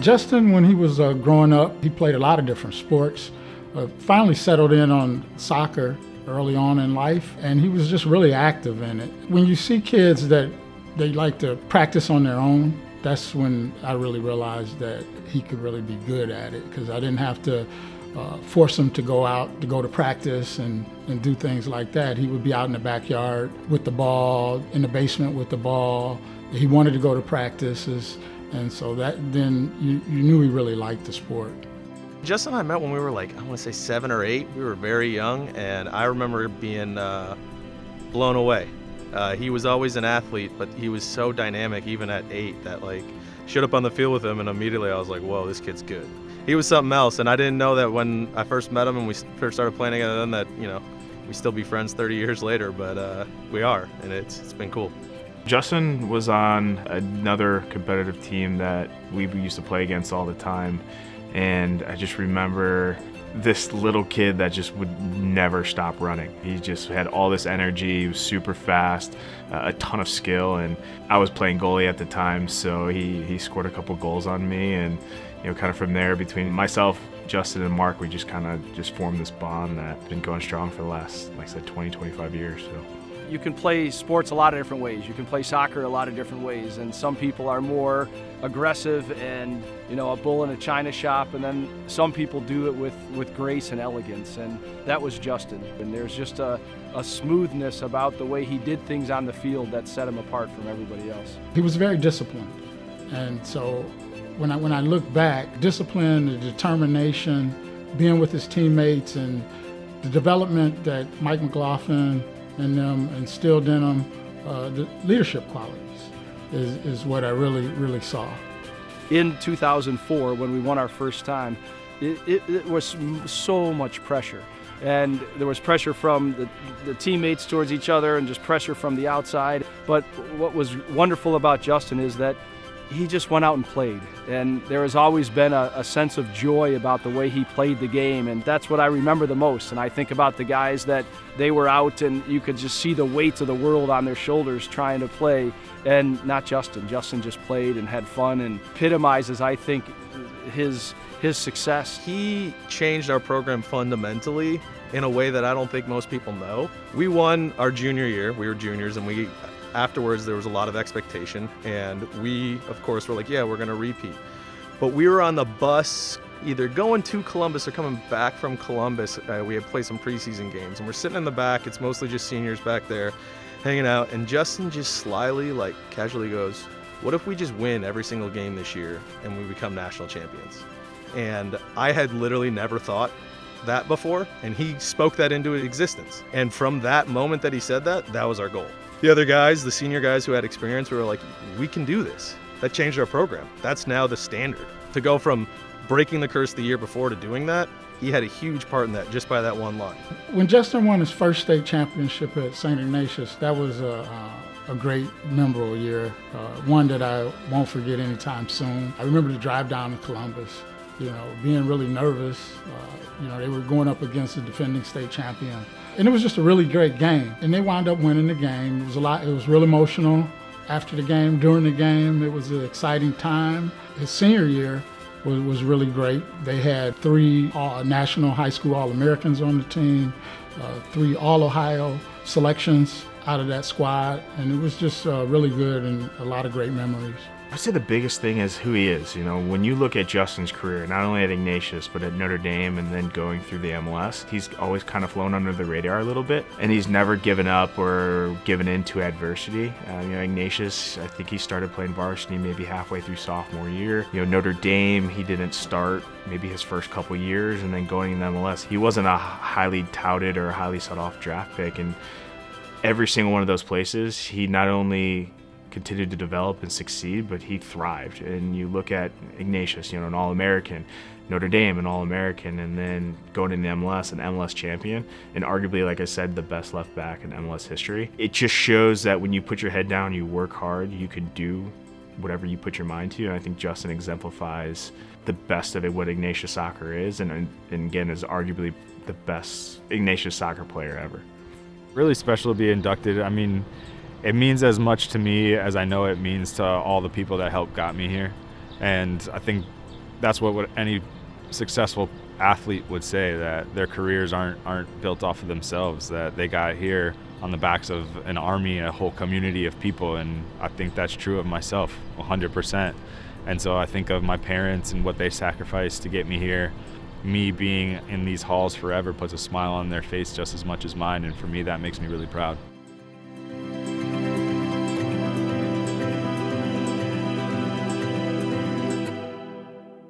Justin, when he was growing up, he played a lot of different sports. Finally settled in on soccer early on in life, and he was just really active in it. When you see kids that they like to practice on their own, that's when I really realized that he could really be good at it, because I didn't have to force him to go out, to go to practice and do things like that. He would be out in the backyard with the ball, in the basement with the ball. He wanted to go to practices, and so that then you knew he really liked the sport. Justin and I met when we were like, I want to say 7 or 8. We were very young, and I remember being blown away. He was always an athlete, but he was so dynamic even at 8 that like showed up on the field with him, and immediately I was like, whoa, this kid's good. He was something else, and I didn't know that when I first met him and we first started playing together then that, you know, we still be friends 30 years later, but we are, and it's been cool. Justin was on another competitive team that we used to play against all the time, and I just remember this little kid that just would never stop running. He just had all this energy, he was super fast, a ton of skill, and I was playing goalie at the time, so he scored a couple goals on me, and you know, kind of from there, between myself, Justin, and Mark, we just kind of just formed this bond that's been going strong for the last, like I said, 20, 25 years. So. You can play sports a lot of different ways. You can play soccer a lot of different ways, and some people are more aggressive and, you know, a bull in a china shop, and then some people do it with grace and elegance, and that was Justin. And there's just a smoothness about the way he did things on the field that set him apart from everybody else. He was very disciplined, and so when I look back, discipline, the determination, being with his teammates, and the development that Mike McLaughlin and them instilled in him, the leadership qualities is what I really saw. In 2004, when we won our first time, it was so much pressure. And there was pressure from the teammates towards each other and just pressure from the outside. But what was wonderful about Justin is that he just went out and played, and there has always been a sense of joy about the way he played the game, and that's what I remember the most. And I think about the guys that they were out and you could just see the weight of the world on their shoulders trying to play, and not Justin. Justin just played and had fun and epitomizes, I think, his success. He changed our program fundamentally in a way that I don't think most people know. We won our junior year, we were juniors, and afterwards there was a lot of expectation, and we of course were like, yeah, we're gonna repeat. But we were on the bus either going to Columbus or coming back from Columbus. We had played some preseason games, and we're sitting in the back, it's mostly just seniors back there hanging out, and Justin just slyly, like casually goes, what if we just win every single game this year and we become national champions? And I had literally never thought that before, and he spoke that into existence. And from that moment that he said that, that was our goal. The other guys, the senior guys who had experience, we were like, we can do this. That changed our program. That's now the standard. To go from breaking the curse the year before to doing that, he had a huge part in that just by that one line. When Justin won his first state championship at Saint Ignatius, that was a great, memorable year, one that I won't forget anytime soon. I remember the drive down to Columbus, you know, being really nervous. You know, they were going up against the defending state champion. And it was just a really great game. And they wound up winning the game. It was real emotional after the game, during the game. It was an exciting time. His senior year was really great. They had 3 National High School All-Americans on the team, 3 All-Ohio selections out of that squad. And it was just really good and a lot of great memories. I'd say the biggest thing is who he is. You know, when you look at Justin's career, not only at Ignatius, but at Notre Dame and then going through the MLS, he's always kind of flown under the radar a little bit, and he's never given up or given in to adversity. You know, Ignatius, I think he started playing varsity maybe halfway through sophomore year. You know, Notre Dame, he didn't start maybe his first couple years, and then going into MLS, he wasn't a highly touted or highly sought-off draft pick, and every single one of those places, he not only continued to develop and succeed, but he thrived. And you look at Ignatius, you know, an All-American, Notre Dame, an All-American, and then going into MLS, an MLS champion, and arguably, like I said, the best left back in MLS history. It just shows that when you put your head down, you work hard, you can do whatever you put your mind to. And I think Justin exemplifies the best of it, what Ignatius soccer is, and again, is arguably the best Ignatius soccer player ever. Really special to be inducted. I mean, it means as much to me as I know it means to all the people that helped got me here. And I think that's what any successful athlete would say, that their careers aren't built off of themselves, that they got here on the backs of an army, a whole community of people. And I think that's true of myself 100%. And so I think of my parents and what they sacrificed to get me here. Me being in these halls forever puts a smile on their face just as much as mine, and for me that makes me really proud.